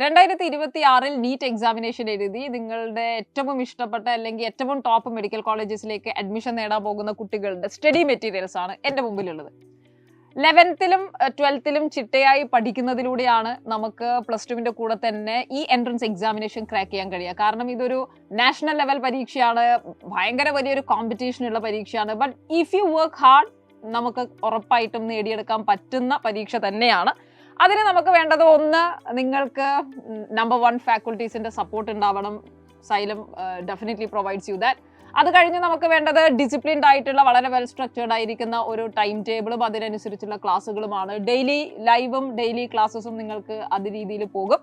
2026 NEET examination എഴുതി നിങ്ങളുടെ ഏറ്റവും ഇഷ്ടപ്പെട്ട അല്ലെങ്കിൽ ഏറ്റവും ടോപ്പ് മെഡിക്കൽ കോളേജസിലേക്ക് അഡ്മിഷൻ നേടാൻ പോകുന്ന കുട്ടികളുടെ സ്റ്റഡി മെറ്റീരിയൽസ് ആണ് എൻ്റെ മുമ്പിലുള്ളത്. 11th-ലും 12th-ലും ചിട്ടയായി പഠിക്കുന്നതിലൂടെയാണ് നമുക്ക് +2-ന്റെ കൂടെ തന്നെ ഈ എൻട്രൻസ് എക്സാമിനേഷൻ ക്രാക്ക് ചെയ്യാൻ കഴിയുക. കാരണം ഇതൊരു നാഷണൽ ലെവൽ പരീക്ഷയാണ്, ഭയങ്കര വലിയൊരു കോമ്പറ്റീഷനുള്ള പരീക്ഷയാണ്. But if you work hard നമുക്ക് ഉറപ്പായിട്ടും നേടിയെടുക്കാൻ പറ്റുന്ന പരീക്ഷ തന്നെയാണ്. അതിന് നമുക്ക് വേണ്ടത് ഒന്ന്, നിങ്ങൾക്ക് നമ്പർ 1 ഫാക്കൽറ്റീസിന്റെ സപ്പോർട്ട് ഉണ്ടാവണം. Xylem definitely provides you that. അത് കഴിഞ്ഞ് നമുക്ക് വേണ്ടത് ഡിസിപ്ലിൻഡ് ആയിട്ടുള്ള വളരെ വെൽ സ്ട്രക്ചേർഡ് ആയിരിക്കുന്ന ഒരു ടൈം ടേബിളും അതിനനുസരിച്ചുള്ള ക്ലാസ്സുകളുമാണ്. ഡെയിലി ലൈവും ഡെയിലി ക്ലാസ്സസും നിങ്ങൾക്ക് അത് രീതിയിൽ പോകും.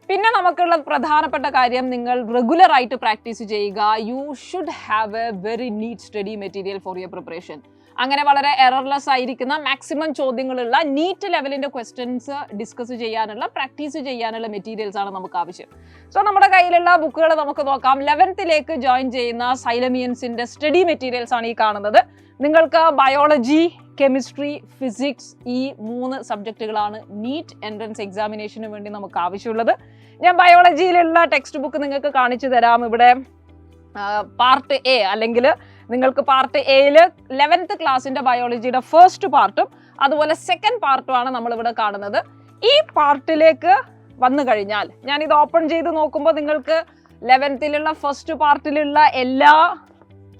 പിന്നെ നമുക്കുള്ള പ്രധാനപ്പെട്ട കാര്യം, നിങ്ങൾ റെഗുലർ ആയിട്ട് പ്രാക്ടീസ് ചെയ്യുക. You should have A very neat study material for your preparation. അങ്ങനെ വളരെ എറർലെസ് ആയിരിക്കുന്ന മാക്സിമം ചോദ്യങ്ങളുള്ള നീറ്റ് ലെവലിന്റെ ക്വസ്റ്റ്യൻസ് ഡിസ്കസ് ചെയ്യാനുള്ള പ്രാക്ടീസ് ചെയ്യാനുള്ള മെറ്റീരിയൽസ് ആണ് നമുക്ക് ആവശ്യം. സോ നമ്മുടെ കയ്യിലുള്ള ബുക്കുകൾ നമുക്ക് നോക്കാം. 11th-ലേക്ക് ജോയിൻ ചെയ്യുന്ന സൈലമിയൻസിന്റെ സ്റ്റഡി മെറ്റീരിയൽസ് ആണ് ഈ കാണുന്നത്. നിങ്ങൾക്ക് ബയോളജി, കെമിസ്ട്രി, ഫിസിക്സ് ഈ 3 സബ്ജക്റ്റുകളാണ് നീറ്റ് എൻട്രൻസ് എക്സാമിനേഷന് വേണ്ടി നമുക്ക് ആവശ്യമുള്ളത്. ഞാൻ ബയോളജിയിലുള്ള ടെക്സ്റ്റ് ബുക്ക് നിങ്ങൾക്ക് കാണിച്ചു തരാം. ഇവിടെ പാർട്ട് എ അല്ലെങ്കിൽ നിങ്ങൾക്ക് പാർട്ട് എയിൽ 11th ക്ലാസ്സിന്റെ ബയോളജിയുടെ ഫസ്റ്റ് പാർട്ടും അതുപോലെ സെക്കൻഡ് പാർട്ടുമാണ് നമ്മളിവിടെ കാണുന്നത്. ഈ പാർട്ടിലേക്ക് വന്നു കഴിഞ്ഞാൽ ഞാൻ ഇത് ഓപ്പൺ ചെയ്ത് നോക്കുമ്പോൾ നിങ്ങൾക്ക് 11th-ലുള്ള ഫസ്റ്റ് പാർട്ടിലുള്ള എല്ലാ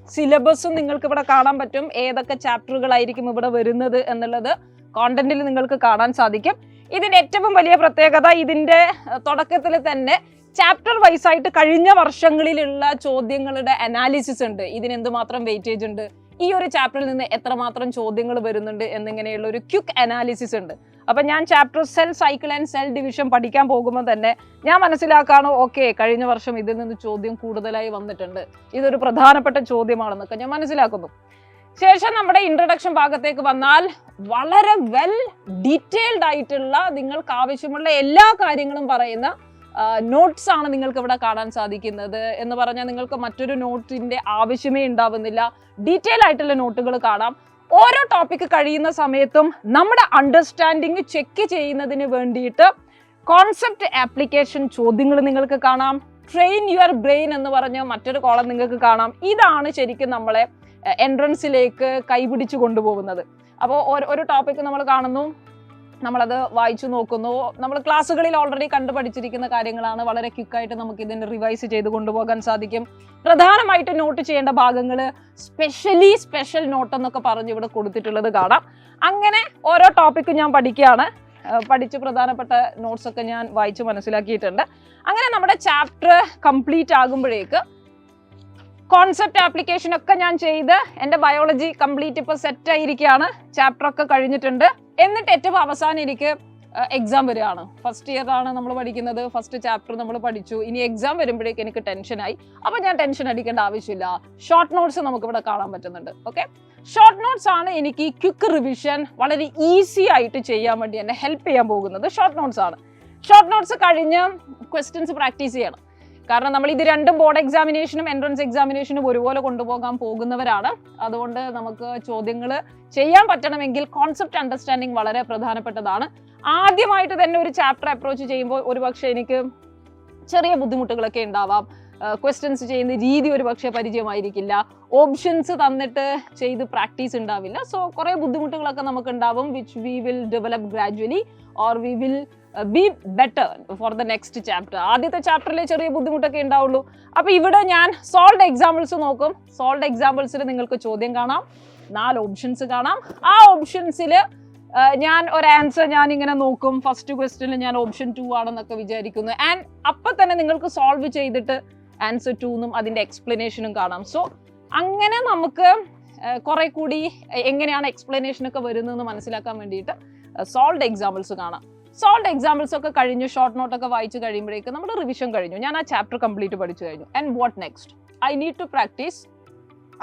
സിലബസും നിങ്ങൾക്ക് ഇവിടെ കാണാൻ പറ്റും. ഏതൊക്കെ ചാപ്റ്ററുകളായിരിക്കും ഇവിടെ വരുന്നത് എന്നുള്ളത് കോണ്ടന്റിൽ നിങ്ങൾക്ക് കാണാൻ സാധിക്കും. ഇതിന്റെ ഏറ്റവും വലിയ പ്രത്യേകത, ഇതിന്റെ തുടക്കത്തിൽ തന്നെ ചാപ്റ്റർ വൈസ് ആയിട്ട് കഴിഞ്ഞ വർഷങ്ങളിലുള്ള ചോദ്യങ്ങളുടെ അനാലിസിസ് ഉണ്ട്. ഇതിന് എന്തുമാത്രം വെയിറ്റേജ് ഉണ്ട്, ഈ ഒരു ചാപ്റ്ററിൽ നിന്ന് എത്രമാത്രം ചോദ്യങ്ങൾ വരുന്നുണ്ട് എന്നിങ്ങനെയുള്ള ഒരു ക്വിക്ക് അനാലിസിസ് ഉണ്ട്. അപ്പൊ ഞാൻ chapter cell cycle and cell division പഠിക്കാൻ പോകുമ്പോൾ തന്നെ ഞാൻ മനസ്സിലാക്കാണോ, ഓക്കെ കഴിഞ്ഞ വർഷം ഇതിൽ നിന്ന് ചോദ്യം കൂടുതലായി വന്നിട്ടുണ്ട്, ഇതൊരു പ്രധാനപ്പെട്ട ചോദ്യമാണെന്നൊക്കെ ഞാൻ മനസ്സിലാക്കുന്നു. ശേഷം നമ്മുടെ ഇൻട്രൊഡക്ഷൻ ഭാഗത്തേക്ക് വന്നാൽ വളരെ വെൽ ഡീറ്റെയിൽഡ് ആയിട്ടുള്ള നിങ്ങൾക്ക് ആവശ്യമുള്ള എല്ലാ കാര്യങ്ങളും പറയുന്ന നോട്ട്സ് ആണ് നിങ്ങൾക്ക് ഇവിടെ കാണാൻ സാധിക്കുന്നത്. എന്ന് പറഞ്ഞാൽ നിങ്ങൾക്ക് മറ്റൊരു നോട്ടിന്റെ ആവശ്യമേ ഉണ്ടാവുന്നില്ല. ഡീറ്റെയിൽ ആയിട്ടുള്ള നോട്ടുകൾ കാണാം. ഓരോ ടോപ്പിക് കഴിയുന്ന സമയത്തും നമ്മുടെ അണ്ടർസ്റ്റാൻഡിങ് ചെക്ക് ചെയ്യുന്നതിന് വേണ്ടിയിട്ട് കോൺസെപ്റ്റ് ആപ്ലിക്കേഷൻ ചോദ്യങ്ങൾ നിങ്ങൾക്ക് കാണാം. ട്രെയിൻ യുവർ ബ്രെയിൻ എന്ന് പറഞ്ഞ മറ്റൊരു കോളം നിങ്ങൾക്ക് കാണാം. ഇതാണ് ശരിക്കും നമ്മളെ എൻട്രൻസിലേക്ക് കൈപിടിച്ചു കൊണ്ടുപോകുന്നത്. അപ്പോൾ ഒരു ടോപ്പിക് നമ്മൾ കാണുന്നു, നമ്മളത് വായിച്ചു നോക്കുന്നു. നമ്മൾ ക്ലാസ്സുകളിൽ ഓൾറെഡി കണ്ടുപഠിച്ചിരിക്കുന്ന കാര്യങ്ങളാണ്. വളരെ ക്വിക്കായിട്ട് നമുക്ക് ഇതിനെ റിവൈസ് ചെയ്ത് കൊണ്ടുപോകാൻ സാധിക്കും. പ്രധാനമായിട്ട് നോട്ട് ചെയ്യേണ്ട ഭാഗങ്ങൾ സ്പെഷ്യൽ നോട്ട് എന്നൊക്കെ പറഞ്ഞ് ഇവിടെ കൊടുത്തിട്ടുള്ളത് കാണാം. അങ്ങനെ ഓരോ ടോപ്പിക്കും ഞാൻ പഠിക്കുകയാണ്. പഠിച്ച് പ്രധാനപ്പെട്ട നോട്ട്സ് ഒക്കെ ഞാൻ വായിച്ച് മനസ്സിലാക്കിയിട്ടുണ്ട്. അങ്ങനെ നമ്മുടെ ചാപ്റ്റർ കംപ്ലീറ്റ് ആകുമ്പോഴേക്ക് കോൺസെപ്റ്റ് ആപ്ലിക്കേഷൻ ഒക്കെ ഞാൻ ചെയ്ത് എൻ്റെ ബയോളജി കംപ്ലീറ്റ് ഇപ്പോൾ സെറ്റ് ആയിരിക്കുകയാണ്. ചാപ്റ്റർ ഒക്കെ കഴിഞ്ഞിട്ടുണ്ട്. എന്നിട്ട് ഏറ്റവും അവസാനം എനിക്ക് എക്സാം വരികയാണ്. ഫസ്റ്റ് ഇയർ ആണ് നമ്മൾ പഠിക്കുന്നത്. ഫസ്റ്റ് ചാപ്റ്റർ നമ്മൾ പഠിച്ചു. ഇനി എക്സാം വരുമ്പോഴേക്ക് എനിക്ക് ടെൻഷനായി. അപ്പോൾ ഞാൻ ടെൻഷൻ അടിക്കേണ്ട ആവശ്യമില്ല. ഷോർട്ട് നോട്ട്സ് നമുക്ക് ഇവിടെ കാണാൻ പറ്റുന്നുണ്ട്. ഓക്കെ, ഷോർട്ട് നോട്ട്സ് ആണ് എനിക്ക് ക്വിക്ക് റിവിഷൻ വളരെ ഈസി ആയിട്ട് ചെയ്യാൻ വേണ്ടി എന്നെ ഹെൽപ്പ് ചെയ്യാൻ പോകുന്നത്. ഷോർട്ട് നോട്ട്സ് ആണ്. ഷോർട്ട് നോട്ട്സ് കഴിഞ്ഞ് ക്വസ്റ്റ്യൻസ് പ്രാക്ടീസ് ചെയ്യണം. കാരണം നമ്മൾ ഇത് രണ്ടും ബോർഡ് എക്സാമിനേഷനും എൻട്രൻസ് എക്സാമിനേഷനും ഒരുപോലെ കൊണ്ടുപോകാൻ പോകുന്നവരാണ്. അതുകൊണ്ട് നമുക്ക് ചോദ്യങ്ങൾ ചെയ്യാൻ പറ്റണമെങ്കിൽ കോൺസെപ്റ്റ് അണ്ടർസ്റ്റാൻഡിങ് വളരെ പ്രധാനപ്പെട്ടതാണ്. ആദ്യമായിട്ട് തന്നെ ഒരു ചാപ്റ്റർ അപ്രോച്ച് ചെയ്യുമ്പോൾ ഒരുപക്ഷെ എനിക്ക് ചെറിയ ബുദ്ധിമുട്ടുകളൊക്കെ ഉണ്ടാവാം. ക്വസ്റ്റ്യൻസ് ചെയ്യുന്ന രീതി ഒരുപക്ഷെ പരിചയമായിരിക്കില്ല. ഓപ്ഷൻസ് തന്നിട്ട് ചെയ്ത് പ്രാക്ടീസ് ഉണ്ടാവില്ല. സോ കുറേ ബുദ്ധിമുട്ടുകളൊക്കെ നമുക്ക് ഉണ്ടാവും. Which we will develop gradually or we will be better for the next chapter. ആദ്യത്തെ ചാപ്റ്ററിൽ ചെറിയ ബുദ്ധിമുട്ടൊക്കെ ഉണ്ടാവുള്ളൂ. അപ്പോൾ ഇവിടെ ഞാൻ സോൾവ്ഡ് എക്സാമ്പിൾസ് നോക്കും. സോൾവ്ഡ് എക്സാമ്പിൾസിൽ നിങ്ങൾക്ക് ചോദ്യം കാണാം, 4 ഓപ്ഷൻസ് കാണാം. ആ ഓപ്ഷൻസിൽ ഞാൻ ഒരു ആൻസർ ഞാൻ ഇങ്ങനെ നോക്കും. ഫസ്റ്റ് ക്വസ്റ്റ്യനിൽ ഞാൻ ഓപ്ഷൻ 2 ആണെന്നൊക്കെ വിചാരിക്കുന്നു. ആൻഡ് അപ്പം തന്നെ നിങ്ങൾക്ക് സോൾവ് ചെയ്തിട്ട് ആൻസർ 2 എന്നും അതിൻ്റെ എക്സ്പ്ലനേഷനും കാണാം. സോ അങ്ങനെ നമുക്ക് കുറെ കൂടി എങ്ങനെയാണ് എക്സ്പ്ലനേഷനൊക്കെ വരുന്നതെന്ന് മനസ്സിലാക്കാൻ വേണ്ടിയിട്ട് സോൾവ്ഡ് എക്സാമ്പിൾസ് കാണാം. സോൾവ്ഡ് എക്സാമ്പിൾസ് ഒക്കെ കഴിഞ്ഞ് ഷോർട്ട് നോട്ടൊക്കെ വായിച്ച് കഴിയുമ്പോഴേക്കും നമ്മുടെ റിവിഷൻ കഴിഞ്ഞു. ഞാൻ ആ ചാപ്റ്റർ കംപ്ലീറ്റ് പഠിച്ചു കഴിഞ്ഞു. And what next? I need to practice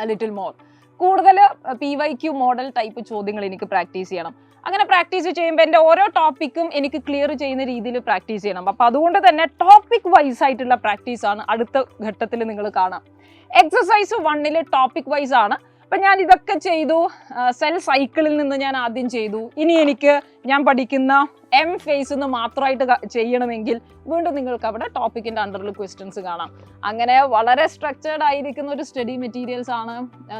a little more. കൂടുതൽ PYQ മോഡൽ ടൈപ്പ് ചോദ്യങ്ങൾ എനിക്ക് പ്രാക്ടീസ് ചെയ്യണം. അങ്ങനെ പ്രാക്ടീസ് ചെയ്യുമ്പോൾ എൻ്റെ ഓരോ ടോപ്പിക്കും എനിക്ക് ക്ലിയർ ചെയ്യുന്ന രീതിയിൽ പ്രാക്ടീസ് ചെയ്യണം. അപ്പോൾ അതുകൊണ്ട് തന്നെ ടോപ്പിക് വൈസ് ആയിട്ടുള്ള പ്രാക്ടീസ് ആണ് അടുത്ത ഘട്ടത്തിൽ നിങ്ങൾ കാണാം. എക്സസൈസ് 1 ടോപ്പിക് വൈസ് ആണ്. അപ്പം ഞാൻ ഇതൊക്കെ ചെയ്തു. സെൽ സൈക്കിളിൽ നിന്ന് ഞാൻ ആദ്യം ചെയ്തു. ഇനി എനിക്ക് ഞാൻ പഠിക്കുന്ന എം ഫേസ് നിന്ന് മാത്രമായിട്ട് ചെയ്യണമെങ്കിൽ വീണ്ടും നിങ്ങൾക്ക് അവിടെ ടോപ്പിക്കിൻ്റെ അണ്ടറിൽ ക്വസ്റ്റ്യൻസ് കാണാം. അങ്ങനെ വളരെ സ്ട്രക്ചേർഡ് ആയിരിക്കുന്ന ഒരു സ്റ്റഡി മെറ്റീരിയൽസ് ആണ്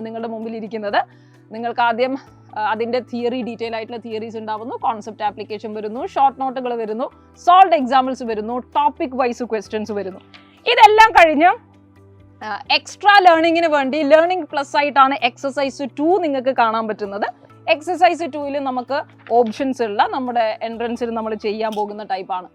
നിങ്ങളുടെ മുമ്പിൽ ഇരിക്കുന്നത്. നിങ്ങൾക്ക് ആദ്യം അതിൻ്റെ തിയറി, ഡീറ്റെയിൽ ആയിട്ടുള്ള തിയറീസ് ഉണ്ടാവുന്നു, കോൺസെപ്റ്റ് ആപ്ലിക്കേഷൻ വരുന്നു, ഷോർട്ട് നോട്ടുകൾ വരുന്നു, സോൾവ്ഡ് എക്സാമ്പിൾസ് വരുന്നു, ടോപ്പിക് വൈസ് ക്വസ്റ്റ്യൻസ് വരുന്നു. ഇതെല്ലാം കഴിഞ്ഞ് എക്സ്ട്രാ ലേണിങ്ങിന് വേണ്ടി ലേണിംഗ് പ്ലസ് ആയിട്ടാണ് എക്സസൈസ് 2 നിങ്ങൾക്ക് കാണാൻ പറ്റുന്നത്. എക്സസൈസ് 2 നമുക്ക് ഓപ്ഷൻസ് ഉള്ള നമ്മുടെ എൻട്രൻസിൽ നമ്മൾ ചെയ്യാൻ പോകുന്ന ടൈപ്പാണ്.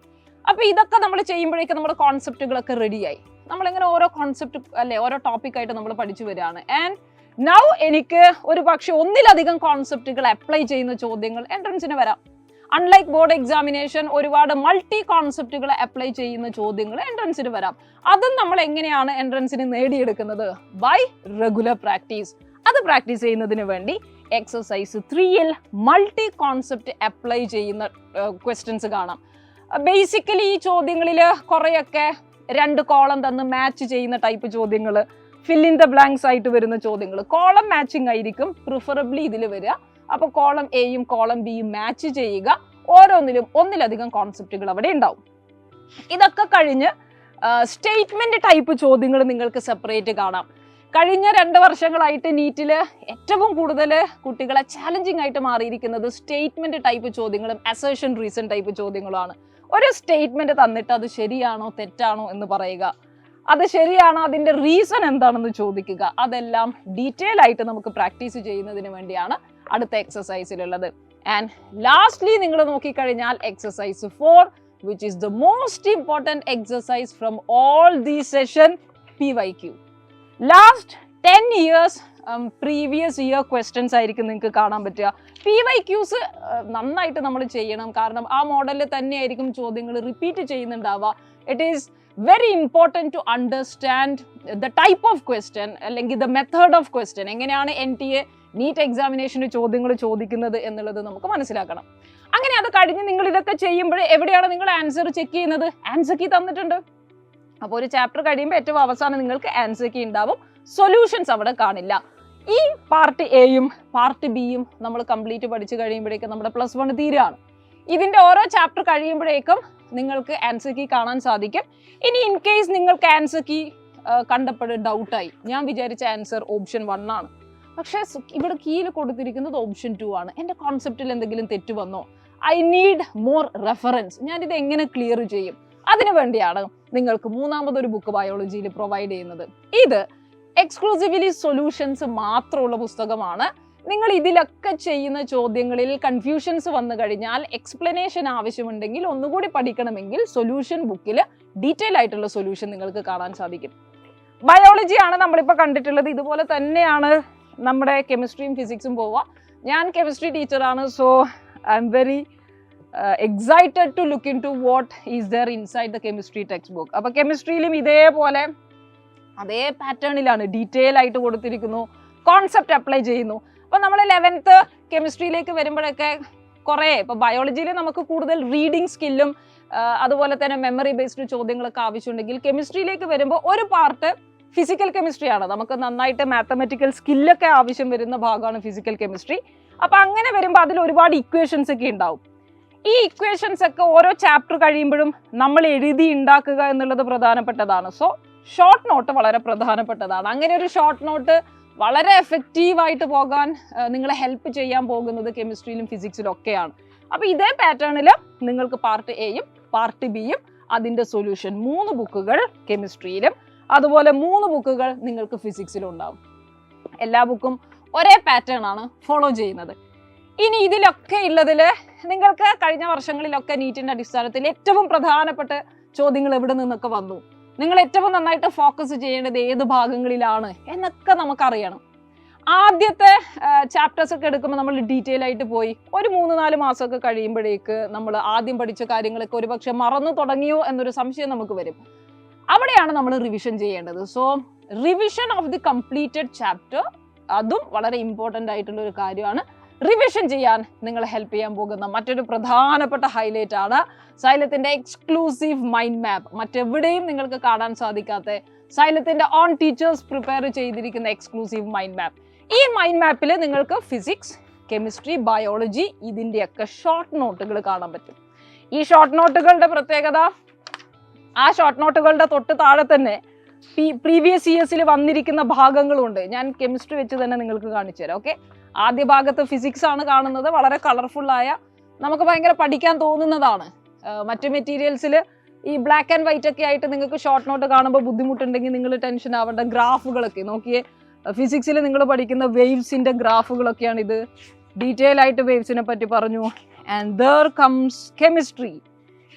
അപ്പോൾ ഇതൊക്കെ നമ്മൾ ചെയ്യുമ്പോഴേക്കും നമ്മുടെ കോൺസെപ്റ്റുകളൊക്കെ റെഡിയായി. നമ്മളിങ്ങനെ ഓരോ കോൺസെപ്റ്റ് അല്ലെ ഓരോ ടോപ്പിക്കായിട്ട് നമ്മൾ പഠിച്ചു വരികയാണ്. ആൻഡ് നൗ എനിക്ക് ഒരു പക്ഷേ ഒന്നിലധികം കോൺസെപ്റ്റുകൾ അപ്ലൈ ചെയ്യുന്ന ചോദ്യങ്ങൾ എൻട്രൻസിന് വരാം. അൺലൈക്ക് ബോർഡ് എക്സാമിനേഷൻ ഒരുപാട് മൾട്ടി കോൺസെപ്റ്റുകൾ അപ്ലൈ ചെയ്യുന്ന ചോദ്യങ്ങൾ എൻട്രൻസിന് വരാം. അതും നമ്മൾ എങ്ങനെയാണ് എൻട്രൻസിന് നേടിയെടുക്കുന്നത്? By regular practice. അത് പ്രാക്ടീസ് ചെയ്യുന്നതിന് വേണ്ടി എക്സസൈസ് 3 മൾട്ടി കോൺസെപ്റ്റ് അപ്ലൈ ചെയ്യുന്ന ക്വസ്റ്റ്യൻസ് കാണാം. ബേസിക്കലി ഈ ചോദ്യങ്ങളിൽ കുറേയൊക്കെ 2 കോളം തന്ന് മാച്ച് ചെയ്യുന്ന ടൈപ്പ് ചോദ്യങ്ങൾ, ഫിൽ ഇൻ ദ ബ്ലാങ്ക്സ് ആയിട്ട് വരുന്ന ചോദ്യങ്ങൾ, കോളം മാച്ചിങ് ആയിരിക്കും പ്രിഫറബിളി ഇതിൽ വരിക. അപ്പോൾ കോളം എയും കോളം ബിയും മാച്ച് ചെയ്യുക. ഓരോന്നിലും ഒന്നിലധികം കോൺസെപ്റ്റുകൾ അവിടെ ഉണ്ടാവും. ഇതൊക്കെ കഴിഞ്ഞ് സ്റ്റേറ്റ്മെന്റ് ടൈപ്പ് ചോദ്യങ്ങൾ നിങ്ങൾക്ക് സെപ്പറേറ്റ് കാണാം. കഴിഞ്ഞ 2 വർഷങ്ങളായിട്ട് നീറ്റിൽ ഏറ്റവും കൂടുതൽ കുട്ടികളെ ചാലഞ്ചിങ് ആയിട്ട് മാറിയിരിക്കുന്നത് സ്റ്റേറ്റ്മെന്റ് ടൈപ്പ് ചോദ്യങ്ങളും അസേർഷൻ റീസൺ ടൈപ്പ് ചോദ്യങ്ങളുമാണ്. ഒരു സ്റ്റേറ്റ്മെന്റ് തന്നിട്ട് അത് ശരിയാണോ തെറ്റാണോ എന്ന് പറയുക, അത് ശരിയാണോ, അതിൻ്റെ റീസൺ എന്താണെന്ന് ചോദിക്കുക. അതെല്ലാം ഡീറ്റെയിൽ ആയിട്ട് നമുക്ക് പ്രാക്ടീസ് ചെയ്യുന്നതിന് വേണ്ടിയാണ് അടുത്ത എക്സസൈസിലുള്ളത്. ആൻഡ് ലാസ്റ്റ്ലി നിങ്ങൾ നോക്കിക്കഴിഞ്ഞാൽ exercise 4 which is the most important exercise from all these session, PYQ. Last 10 years previous year questions ആയിരിക്കും നിങ്ങൾക്ക് കാണാൻ പറ്റുക. PYQs നന്നായിട്ട് നമ്മൾ ചെയ്യണം. കാരണം ആ മോഡലിൽ തന്നെയായിരിക്കും ചോദ്യങ്ങൾ റിപ്പീറ്റ് ചെയ്യുന്നുണ്ടാവുക. It is very important to understand the type of question അല്ലെങ്കിൽ ദ മെത്തേഡ് ഓഫ് ക്വസ്റ്റ്യൻ. എങ്ങനെയാണ് NTA നീറ്റ് എക്സാമിനേഷന് ചോദ്യങ്ങൾ ചോദിക്കുന്നത് എന്നുള്ളത് നമുക്ക് മനസ്സിലാക്കണം. അങ്ങനെ അത് കഴിഞ്ഞ് നിങ്ങൾ ഇതൊക്കെ ചെയ്യുമ്പോൾ എവിടെയാണ് നിങ്ങൾ ആൻസർ ചെക്ക് ചെയ്യുന്നത്? ആൻസർ കീ തന്നിട്ടുണ്ട്. അപ്പോൾ ഒരു ചാപ്റ്റർ കഴിയുമ്പോൾ ഏറ്റവും അവസാനം നിങ്ങൾക്ക് ആൻസർ കീ ഉണ്ടാവും. സൊല്യൂഷൻസ് അവിടെ കാണില്ല. ഈ പാർട്ട് എയും പാർട്ട് ബിയും നമ്മൾ കംപ്ലീറ്റ് പഠിച്ചു കഴിയുമ്പോഴേക്കും നമ്മുടെ +1 തീരുകയാണ്. ഇതിൻ്റെ ഓരോ ചാപ്റ്റർ കഴിയുമ്പോഴേക്കും നിങ്ങൾക്ക് ആൻസർ കീ കാണാൻ സാധിക്കും. ഇനി ഇൻ കേസ് നിങ്ങൾക്ക് ആൻസർ കീ കണ്ടപ്പോൾ ഡൗട്ടായി, ഞാൻ വിചാരിച്ച ആൻസർ ഓപ്ഷൻ 1 ആണ്, പക്ഷേ ഇവിടെ കീയിൽ കൊടുത്തിരിക്കുന്നത് ഓപ്ഷൻ 2 ആണ്. എൻ്റെ കോൺസെപ്റ്റിൽ എന്തെങ്കിലും തെറ്റ് വന്നോ? I need more reference. ഞാനിത് എങ്ങനെ ക്ലിയർ ചെയ്യും? അതിനു വേണ്ടിയാണ് നിങ്ങൾക്ക് മൂന്നാമതൊരു ബുക്ക് ബയോളജിയിൽ പ്രൊവൈഡ് ചെയ്യുന്നത്. ഇത് എക്സ്ക്ലൂസീവ്ലി സൊല്യൂഷൻസ് മാത്രമുള്ള പുസ്തകമാണ്. നിങ്ങൾ ഇതിലൊക്കെ ചെയ്യുന്ന ചോദ്യങ്ങളിൽ കൺഫ്യൂഷൻസ് വന്നു കഴിഞ്ഞാൽ എക്സ്പ്ലനേഷൻ ആവശ്യമുണ്ടെങ്കിൽ ഒന്നുകൂടി പഠിക്കണമെങ്കിൽ സൊല്യൂഷൻ ബുക്കിൽ ഡീറ്റെയിൽ ആയിട്ടുള്ള സൊല്യൂഷൻ നിങ്ങൾക്ക് കാണാൻ സാധിക്കും. ബയോളജിയാണ് നമ്മളിപ്പോൾ കണ്ടിട്ടുള്ളത്. ഇതുപോലെ തന്നെയാണ് നമ്മുടെ കെമിസ്ട്രിയും ഫിസിക്സും പോവുക. ഞാൻ കെമിസ്ട്രി ടീച്ചറാണ്. So I am very excited to look into what is there inside the chemistry text book. അപ്പോൾ കെമിസ്ട്രിയിലും ഇതേപോലെ അതേ പാറ്റേണിലാണ് ഡീറ്റെയിൽ ആയിട്ട് കൊടുത്തിരിക്കുന്നു. കോൺസെപ്റ്റ് അപ്ലൈ ചെയ്യുന്നു. അപ്പോൾ നമ്മൾ 11th കെമിസ്ട്രിയിലേക്ക് വരുമ്പോഴൊക്കെ കുറേ, ഇപ്പോൾ ബയോളജിയിൽ നമുക്ക് കൂടുതൽ റീഡിങ് സ്കില്ലും അതുപോലെ തന്നെ മെമ്മറി ബേസ്ഡ് ചോദ്യങ്ങളൊക്കെ ആവശ്യമുണ്ടെങ്കിൽ കെമിസ്ട്രിയിലേക്ക് വരുമ്പോൾ ഒരു പാർട്ട് ഫിസിക്കൽ കെമിസ്ട്രിയാണ്. നമുക്ക് നന്നായിട്ട് മാത്തമെറ്റിക്കൽ സ്കില്ലൊക്കെ ആവശ്യം വരുന്ന ഭാഗമാണ് ഫിസിക്കൽ കെമിസ്ട്രി. അപ്പോൾ അങ്ങനെ വരുമ്പോൾ അതിൽ ഒരുപാട് ഇക്വേഷൻസ് ഒക്കെ ഉണ്ടാവും. ഈ ഇക്വേഷൻസ് ഒക്കെ ഓരോ ചാപ്റ്റർ കഴിയുമ്പോഴും നമ്മൾ എഴുതി ഉണ്ടാക്കുക എന്നുള്ളത് പ്രധാനപ്പെട്ടതാണ്. സോ ഷോർട്ട് നോട്ട് വളരെ പ്രധാനപ്പെട്ടതാണ്. അങ്ങനെ ഒരു ഷോർട്ട് നോട്ട് വളരെ എഫക്റ്റീവായിട്ട് പോകാൻ നിങ്ങളെ ഹെൽപ്പ് ചെയ്യാൻ പോകുന്നത് കെമിസ്ട്രിയിലും ഫിസിക്സിലും ഒക്കെയാണ്. അപ്പോൾ ഇതേ പാറ്റേണിൽ നിങ്ങൾക്ക് പാർട്ട് എയും പാർട്ട് ബിയും അതിൻ്റെ സൊല്യൂഷൻ 3 ബുക്കുകൾ കെമിസ്ട്രിയിലും അതുപോലെ 3 ബുക്കുകൾ നിങ്ങൾക്ക് ഫിസിക്സിലും ഉണ്ടാവും. എല്ലാ ബുക്കും ഒരേ പാറ്റേൺ ആണ് ഫോളോ ചെയ്യുന്നത്. ഇനി ഇതിലൊക്കെ ഉള്ളതിൽ നിങ്ങൾക്ക് കഴിഞ്ഞ വർഷങ്ങളിലൊക്കെ നീറ്റിൻ്റെ അടിസ്ഥാനത്തിൽ ഏറ്റവും പ്രധാനപ്പെട്ട ചോദ്യങ്ങൾ എവിടെ നിന്നൊക്കെ വന്നു, നിങ്ങൾ ഏറ്റവും നന്നായിട്ട് ഫോക്കസ് ചെയ്യേണ്ടത് ഏത് ഭാഗങ്ങളിലാണ് എന്നൊക്കെ നമുക്കറിയണം. ആദ്യത്തെ ചാപ്റ്റേഴ്സ് ഒക്കെ എടുക്കുമ്പോൾ നമ്മൾ ഡീറ്റെയിൽ ആയിട്ട് പോയി ഒരു 3-4 മാസമൊക്കെ കഴിയുമ്പോഴേക്ക് നമ്മൾ ആദ്യം പഠിച്ച കാര്യങ്ങളൊക്കെ ഒരുപക്ഷെ മറന്നു തുടങ്ങിയോ എന്നൊരു സംശയം നമുക്ക് വരും. അവിടെയാണ് നമ്മൾ റിവിഷൻ ചെയ്യേണ്ടത്. So revision of the completed chapter അതും വളരെ ഇമ്പോർട്ടൻ്റ് ആയിട്ടുള്ള ഒരു കാര്യമാണ്. റിവിഷൻ ചെയ്യാൻ നിങ്ങളെ ഹെൽപ്പ് ചെയ്യാൻ പോകുന്ന മറ്റൊരു പ്രധാനപ്പെട്ട ഹൈലൈറ്റ് ആണ് സൈലത്തിൻ്റെ എക്സ്ക്ലൂസീവ് മൈൻഡ് മാപ്പ്. മറ്റെവിടെയും നിങ്ങൾക്ക് കാണാൻ സാധിക്കാത്ത സൈലത്തിൻ്റെ ഓൺ ടീച്ചേഴ്സ് പ്രിപ്പയർ ചെയ്തിരിക്കുന്ന എക്സ്ക്ലൂസീവ് മൈൻഡ് മാപ്പ്. ഈ മൈൻഡ് മാപ്പിൽ നിങ്ങൾക്ക് ഫിസിക്സ്, കെമിസ്ട്രി, ബയോളജി ഇതിൻ്റെയൊക്കെ ഷോർട്ട് നോട്ടുകൾ കാണാൻ പറ്റും. ഈ ഷോർട്ട് നോട്ടുകളുടെ പ്രത്യേകത, ആ ഷോർട്ട് നോട്ടുകളുടെ തൊട്ട് താഴെ തന്നെ പ്രീവിയസ് ഇയേഴ്സിൽ വന്നിരിക്കുന്ന ഭാഗങ്ങളുണ്ട്. ഞാൻ കെമിസ്ട്രി വെച്ച് തന്നെ നിങ്ങൾക്ക് കാണിച്ചു തരാം. ഓക്കെ, ആദ്യ ഭാഗത്ത് ഫിസിക്സ് ആണ് കാണുന്നത്. വളരെ കളർഫുള്ളായ, നമുക്ക് ഭയങ്കര പഠിക്കാൻ തോന്നുന്നതാണ്. മറ്റു മെറ്റീരിയൽസിൽ ഈ ബ്ലാക്ക് ആൻഡ് വൈറ്റ് ഒക്കെ ആയിട്ട് നിങ്ങൾക്ക് ഷോർട്ട് നോട്ട് കാണുമ്പോൾ ബുദ്ധിമുട്ടുണ്ടെങ്കിൽ നിങ്ങൾ ടെൻഷൻ ആവേണ്ട. ഗ്രാഫുകളൊക്കെ നോക്കിയേ, ഫിസിക്സിൽ നിങ്ങൾ പഠിക്കുന്ന വേവ്സിന്റെ ഗ്രാഫുകളൊക്കെയാണ് ഇത്. ഡീറ്റെയിൽ ആയിട്ട് വേവ്സിനെ പറ്റി പറഞ്ഞു. And there comes chemistry.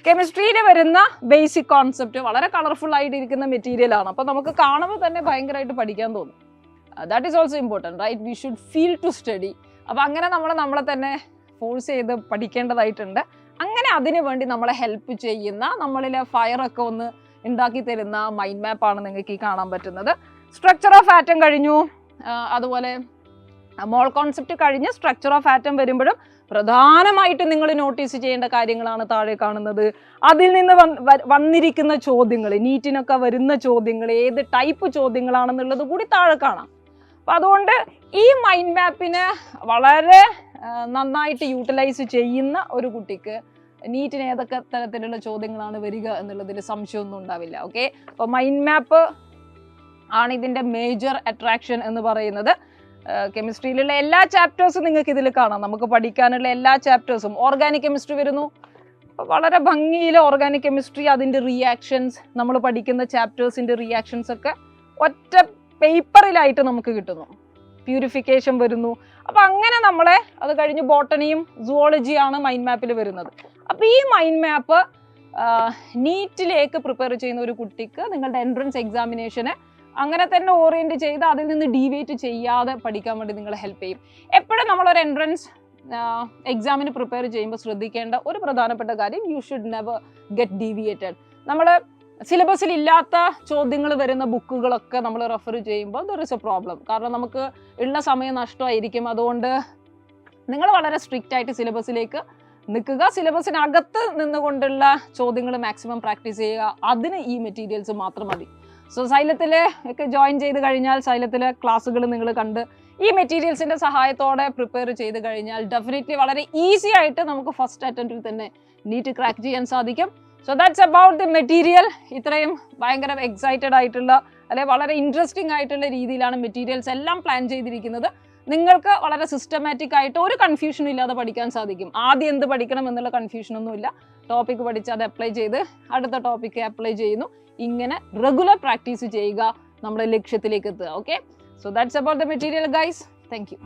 കെമിസ്ട്രിയിൽ വരുന്ന ബേസിക് കോൺസെപ്റ്റ് വളരെ കളർഫുൾ ആയിട്ടിരിക്കുന്ന മെറ്റീരിയൽ ആണ്. അപ്പോൾ നമുക്ക് കാണുമ്പോൾ തന്നെ ഭയങ്കരമായിട്ട് പഠിക്കാൻ തോന്നും. That is also important, right? We should feel to study. അപ്പോൾ അങ്ങനെ നമ്മളെ തന്നെ ഫോഴ്സ് ചെയ്ത് പഠിക്കേണ്ടതായിട്ടുണ്ട്. അങ്ങനെ അതിനു വേണ്ടി നമ്മളെ ഹെൽപ്പ് ചെയ്യുന്ന, നമ്മളിലെ ഫയറൊക്കെ ഒന്ന് ഉണ്ടാക്കി തരുന്ന മൈൻഡ് മാപ്പാണ് നിങ്ങൾക്ക് ഈ കാണാൻ പറ്റുന്നത്. സ്ട്രക്ചർ ഓഫ് ആറ്റം കഴിഞ്ഞു, അതുപോലെ മോൾ കോൺസെപ്റ്റ് കഴിഞ്ഞ് സ്ട്രക്ചർ ഓഫ് ആറ്റം വരുമ്പോഴും പ്രധാനമായിട്ട് നിങ്ങൾ നോട്ടീസ് ചെയ്യേണ്ട കാര്യങ്ങളാണ് താഴെ കാണുന്നത്. അതിൽ നിന്ന് വന്നിരിക്കുന്ന ചോദ്യങ്ങൾ, നീറ്റിനൊക്കെ വരുന്ന ചോദ്യങ്ങൾ, ഏത് ടൈപ്പ് ചോദ്യങ്ങളാണെന്നുള്ളത് കൂടി താഴെ കാണാം. അപ്പം അതുകൊണ്ട് ഈ മൈൻഡ് മാപ്പിനെ വളരെ നന്നായിട്ട് യൂട്ടിലൈസ് ചെയ്യുന്ന ഒരു കുട്ടിക്ക് നീറ്റിന് ഏതൊക്കെ തരത്തിലുള്ള ചോദ്യങ്ങളാണ് വരിക എന്നുള്ളതിൽ സംശയമൊന്നും ഉണ്ടാവില്ല. ഓക്കെ, അപ്പോൾ മൈൻഡ് മാപ്പ് ആണ് ഇതിൻ്റെ മേജർ അട്രാക്ഷൻ എന്ന് പറയുന്നത്. കെമിസ്ട്രിയിലുള്ള എല്ലാ ചാപ്റ്റേഴ്സും നിങ്ങൾക്ക് ഇതിൽ കാണാം. നമുക്ക് പഠിക്കാനുള്ള എല്ലാ ചാപ്റ്റേഴ്സും. ഓർഗാനിക് കെമിസ്ട്രി വരുന്നു, വളരെ ഭംഗിയിൽ ഓർഗാനിക് കെമിസ്ട്രി, അതിൻ്റെ റിയാക്ഷൻസ്, നമ്മൾ പഠിക്കുന്ന ചാപ്റ്റേഴ്സിൻ്റെ റിയാക്ഷൻസ് ഒക്കെ ഒറ്റ പേപ്പറിലായിട്ട് നമുക്ക് കിട്ടുന്നു. പ്യൂരിഫിക്കേഷൻ വരുന്നു. അപ്പം അങ്ങനെ നമ്മളെ, അത് കഴിഞ്ഞ് ബോട്ടണിയും സുവോളജിയാണ് മൈൻഡ് മാപ്പിൽ വരുന്നത്. അപ്പോൾ ഈ മൈൻഡ് മാപ്പ് നീറ്റിലേക്ക് പ്രിപ്പയർ ചെയ്യുന്ന ഒരു കുട്ടിക്ക് നിങ്ങളുടെ എൻട്രൻസ് എക്സാമിനേഷന് അങ്ങനെ തന്നെ ഓറിയൻറ്റ് ചെയ്ത് അതിൽ നിന്ന് ഡീവിയേറ്റ് ചെയ്യാതെ പഠിക്കാൻ വേണ്ടി നിങ്ങളെ ഹെൽപ്പ് ചെയ്യും. എപ്പോഴും നമ്മളൊരു എൻട്രൻസ് എക്സാമിന് പ്രിപ്പയർ ചെയ്യുമ്പോൾ ശ്രദ്ധിക്കേണ്ട ഒരു പ്രധാനപ്പെട്ട കാര്യം, you should never get deviated. നമ്മൾ സിലബസിൽ ഇല്ലാത്ത ചോദ്യങ്ങൾ വരുന്ന ബുക്കുകളൊക്കെ നമ്മൾ റെഫർ ചെയ്യുമ്പോൾ ദർ ഇസ് എ പ്രോബ്ലം. കാരണം നമുക്ക് ഉള്ള സമയം നഷ്ടമായിരിക്കും. അതുകൊണ്ട് നിങ്ങൾ വളരെ സ്ട്രിക്റ്റ് ആയിട്ട് സിലബസിലേക്ക് നിൽക്കുക. സിലബസിനകത്ത് നിന്നുകൊണ്ടുള്ള ചോദ്യങ്ങൾ മാക്സിമം പ്രാക്ടീസ് ചെയ്യുക. അതിന് ഈ മെറ്റീരിയൽസ് മാത്രം മതി. സോ സൈലത്തിൽ ഒക്കെ ജോയിൻ ചെയ്ത് കഴിഞ്ഞാൽ സൈലത്തിലെ ക്ലാസ്സുകൾ നിങ്ങൾ കണ്ട് ഈ മെറ്റീരിയൽസിൻ്റെ സഹായത്തോടെ പ്രിപ്പയർ ചെയ്ത് കഴിഞ്ഞാൽ ഡെഫിനറ്റ്ലി വളരെ ഈസി ആയിട്ട് നമുക്ക് ഫസ്റ്റ് അറ്റംപ്റ്റിൽ തന്നെ നീറ്റ് ക്രാക്ക് ചെയ്യാൻ സാധിക്കും. So that's about the material. ഇത്രയും ഭയങ്കര എക്സൈറ്റഡ് ആയിട്ടുള്ള, അല്ലെങ്കിൽ വളരെ ഇൻട്രസ്റ്റിംഗ് ആയിട്ടുള്ള രീതിയിലാണ് മെറ്റീരിയൽസ് എല്ലാം പ്ലാൻ ചെയ്തിരിക്കുന്നത്. നിങ്ങൾക്ക് വളരെ സിസ്റ്റമാറ്റിക് ആയിട്ട് ഒരു കൺഫ്യൂഷനും ഇല്ലാതെ പഠിക്കാൻ സാധിക്കും. ആദ്യം എന്ത് പഠിക്കണം എന്നുള്ള കൺഫ്യൂഷനൊന്നുമില്ല. ടോപ്പിക്ക് പഠിച്ച് അത് അപ്ലൈ ചെയ്ത് അടുത്ത ടോപ്പിക്ക് അപ്ലൈ ചെയ്യുന്നു. ഇങ്ങനെ റെഗുലർ പ്രാക്ടീസ് ചെയ്യുക, നമ്മുടെ ലക്ഷ്യത്തിലേക്ക് എത്തുക. Okay, so that's about the material guys. Thank you.